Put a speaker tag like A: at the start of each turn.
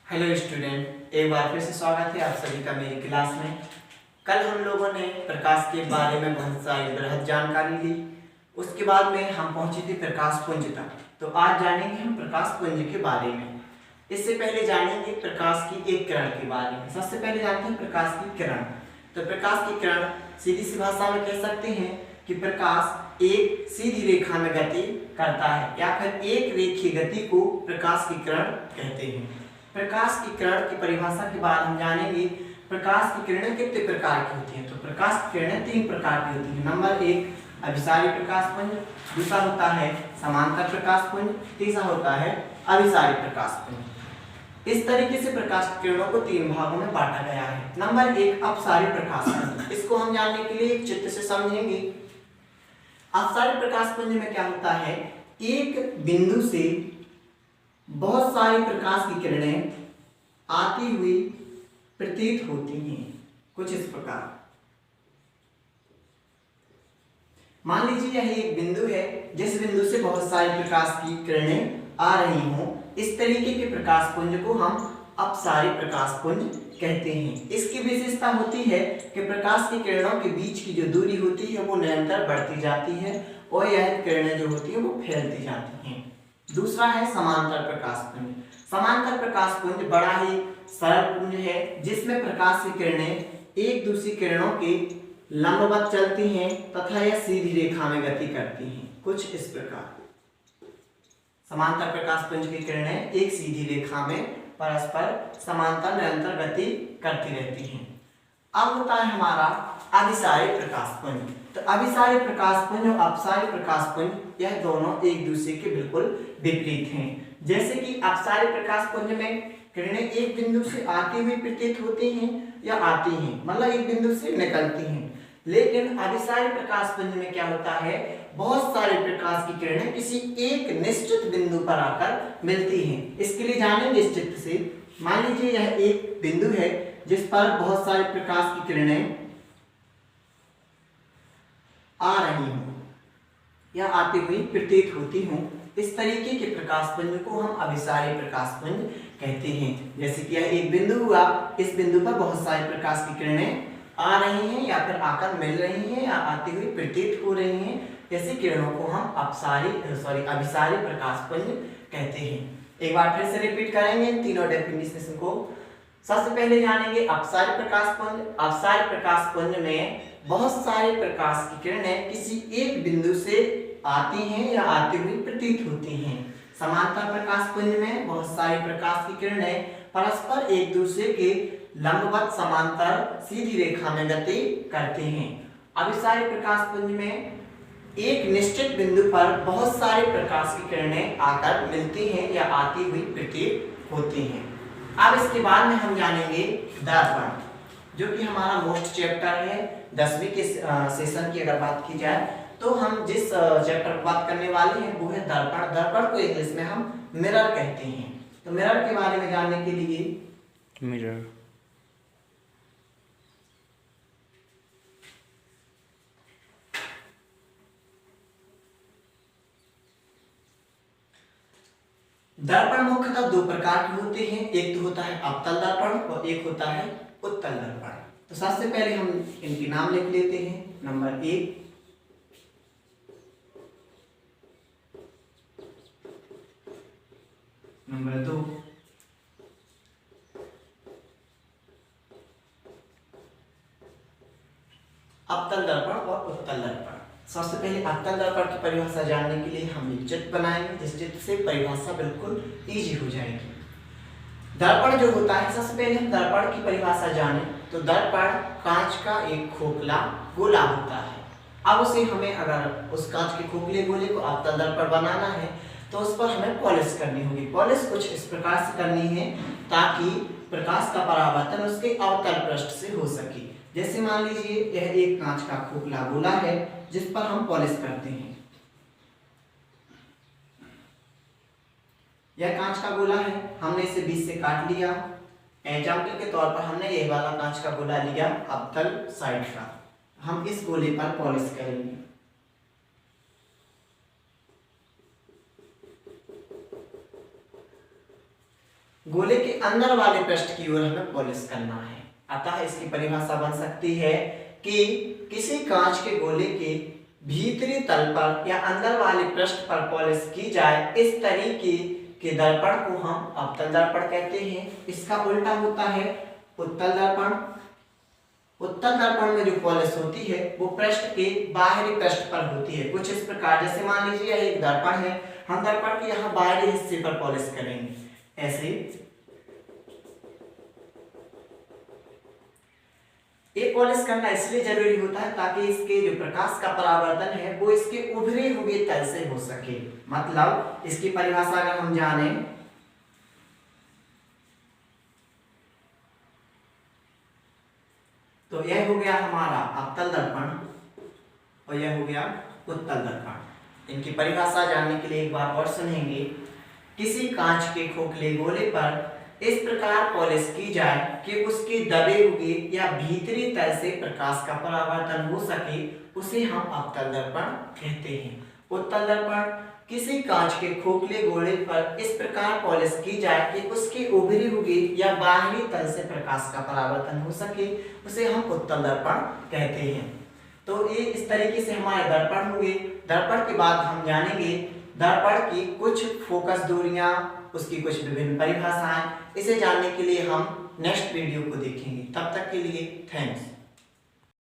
A: Hello student, एक बार फिर से स्वागत है आप सभी का मेरी क्लास में। कल हम लोगों ने प्रकाश के बारे में बहुत सारी बृहद जानकारी ली। उसके बाद में हम पहुंचे थे प्रकाश पुंज तक। तो आज जानेंगे हम प्रकाश पुंज के बारे में। इससे पहले जानेंगे प्रकाश की एक किरण के बारे में। सबसे पहले जानते हैं प्रकाश की किरण। तो प्रकाश की किरण सीधी सी भाषा में कह सकते हैं कि प्रकाश एक सीधी रेखा में गति करता है या फिर एक रेखीय गति को प्रकाश की किरण कहते हैं। प्रकाश की किरण की परिभाषा के बाद हम जानेंगे प्रकाश की किरणें कितने प्रकार की होती हैं। तो प्रकाश की किरणें 3 प्रकार की होती हैं। नंबर 1 अभिसारी प्रकाश पुंज, दूसरा होता है समांतर प्रकाश पुंज, तीसरा होता है अभिसारी प्रकाश पुंज। इस तरीके से प्रकाश की किरणों को 3 भागों में बांटा गया है। नंबर 1 अपसारी प्रकाश पुंज। इसको हम जानने के लिए एक चित्र से समझेंगे। अपसारी प्रकाश पुंज में क्या होता है, एक बिंदु से बहुत सारी प्रकाश की किरणें आती हुई प्रतीत होती हैं, कुछ इस प्रकार। मान लीजिए यह एक बिंदु है जिस बिंदु से बहुत सारी प्रकाश की किरणें आ रही हों। इस तरीके के प्रकाश पुंज को हम अपसारी प्रकाश पुंज कहते हैं। इसकी विशेषता होती है कि प्रकाश की किरणों के बीच की जो दूरी होती है वो निरंतर बढ़ती जाती है और यह किरणें जो होती है वो फैलती जाती हैं। दूसरा है समांतर प्रकाश पुंज। समांतर प्रकाश पुंज बड़ा ही सरल पुंज है जिसमें प्रकाश की किरणें एक दूसरी किरणों के लंबवत चलती हैं तथा यह सीधी रेखा में गति करती हैं, कुछ इस प्रकार। समांतर प्रकाश पुंज की किरणें एक सीधी रेखा में परस्पर समांतर निरंतर गति करती रहती हैं। अब होता है हमारा अभिसारी प्रकाश पुंज। तो अभिसारी प्रकाश पुंज और अपसारी प्रकाश पुंज यह दोनों एक दूसरे के बिल्कुल विपरीत हैं। जैसे कि अपसारी प्रकाश पुंज में किरणें एक बिंदु से आती हुई प्रतीत होती हैं या आती हैं, मतलब एक बिंदु से निकलती हैं। लेकिन अभिसारी प्रकाश पुंज में क्या होता है, बहुत सारे प्रकाश की किरणें किसी एक निश्चित बिंदु पर आकर मिलती हैं। इसके लिए जानेंगे इस चित्र से। मान लीजिए यह एक बिंदु है जिस पर बहुत सारे प्रकाश की किरणें आ रही हों या आती हुई प्रतीत होती हों। इस तरीके के प्रकाश पुंज को हम अभिसारी प्रकाश पुंज कहते हैं। जैसे कि यह एक बिंदु हुआ, इस बिंदु पर बहुत सारे प्रकाश की किरणें आ रही हैं या फिर आकर मिल रही हैं या आती हुई प्रतीत हो रही हैं। ऐसी किरणों को हम अभिसारी प्रकाश पुंज कहते हैं। एक बार फिर से रिपीट करेंगे इन तीनों डेफिनेशन को। सबसे पहले जानेंगे अपसारी प्रकाश पुंज। अपसारी प्रकाश पुंज में बहुत सारे प्रकाश की किरणें किसी एक बिंदु से आती हैं या आती हुई प्रतीत होती हैं। समांतर प्रकाश पुंज में बहुत सारे प्रकाश की किरणें परस्पर एक दूसरे के लंबवत समांतर सीधी रेखा में गति करती हैं। अभिसारी प्रकाश पुंज में एक निश्चित बिंदु पर बहुत सारे प्रकाश की किरणें आकर मिलती हैं या आती हुई प्रतीत होती हैं। अब इसके बाद में हम जानेंगे दर्पण, जो कि हमारा मोस्ट चैप्टर है 10वीं के सेशन की। अगर बात की जाए तो हम जिस चैप्टर पर बात करने वाले हैं वो है दर्पण। दर्पण को इंग्लिश में हम मिरर कहते हैं। तो मिरर के बारे में जानने के लिए
B: मिरर
A: दर्पण मुख्यतः 2 प्रकार के होते हैं। एक तो होता है अवतल दर्पण और एक होता है उत्तल दर्पण। तो सबसे पहले हम इनके नाम लिख लेते हैं। नंबर 1 नंबर 2 अवतल दर्पण और उत्तल दर्पण। सबसे पहले अवतल दर्पण की परिभाषा जानने के लिए हम एक चित्र बनाएंगे जिस चित्र से परिभाषा बिल्कुल इजी हो जाएगी। दर्पण जो होता है, सबसे पहले हम दर्पण की परिभाषा जानें तो दर्पण कांच का एक खोखला गोला होता है। अब उसे हमें अगर उस कांच के खोखले गोले को अवतल दर्पण बनाना है तो उस पर हमें पॉलिश करनी होगी। पॉलिश कुछ इस प्रकार से करनी है ताकि प्रकाश का परावर्तन उसके अवतल पृष्ठ से हो सके। जैसे मान लीजिए यह एक कांच का खोखला गोला है जिस पर हम पॉलिश करते हैं। यह कांच का गोला है, हमने इसे बीच से काट लिया। एग्जाम्पल के तौर पर हमने यह वाला कांच का गोला लिया अवतल साइड का। हम इस गोले पर पॉलिश करेंगे। गोले के अंदर वाले पृष्ठ की ओर हमें पॉलिश करना है। अतः इसकी परिभाषा बन सकती है कि किसी कांच के गोले के भीतरी तल पर या अंदर वाले पृष्ठ पर पॉलिश की जाए, इस तरीके के दर्पण को हम अवतल दर्पण कहते हैं। इसका उल्टा होता है उत्तल दर्पण। उत्तल दर्पण में जो पॉलिश होती है वो पृष्ठ के बाहरी पृष्ठ पर होती है, कुछ इस प्रकार। जैसे मान लीजिए यह एक दर्पण है, हम दर्पण के यहाँ बाहरी हिस्से पर पॉलिश करेंगे ऐसे। ये पॉलिश करना इसलिए जरूरी होता है ताकि इसके जो प्रकाश का परावर्तन है वो इसके उभरे हुए तल से हो सके। मतलब इसकी परिभाषा अगर हम जाने तो यह हो गया हमारा अवतल दर्पण और यह हो गया उत्तल दर्पण। इनकी परिभाषा जानने के लिए एक बार और सुनेंगे। किसी कांच के खोखले गोले पर इस प्रकार पॉलिश की जाए कि उसके दबे हुए या भीतरी तल से प्रकाश का परावर्तन हो सके, उसे हम अवतल दर्पण कहते हैं। उत्तल दर्पण किसी कांच के खोखले गोले पर इस प्रकार पॉलिश की जाए कि उसके उभरी हुई या बाहरी तल से प्रकाश का परावर्तन हो सके, उसे हम उत्तल दर्पण कहते हैं। तो ये इस तरीके से हमारे दर्पण हुए। दर्पण के बाद हम जानेंगे दर्पण की कुछ फोकस दूरियां, उसकी कुछ विभिन्न परिभाषाएं। इसे जानने के लिए हम नेक्स्ट वीडियो को देखेंगे। तब तक के लिए थैंक्स।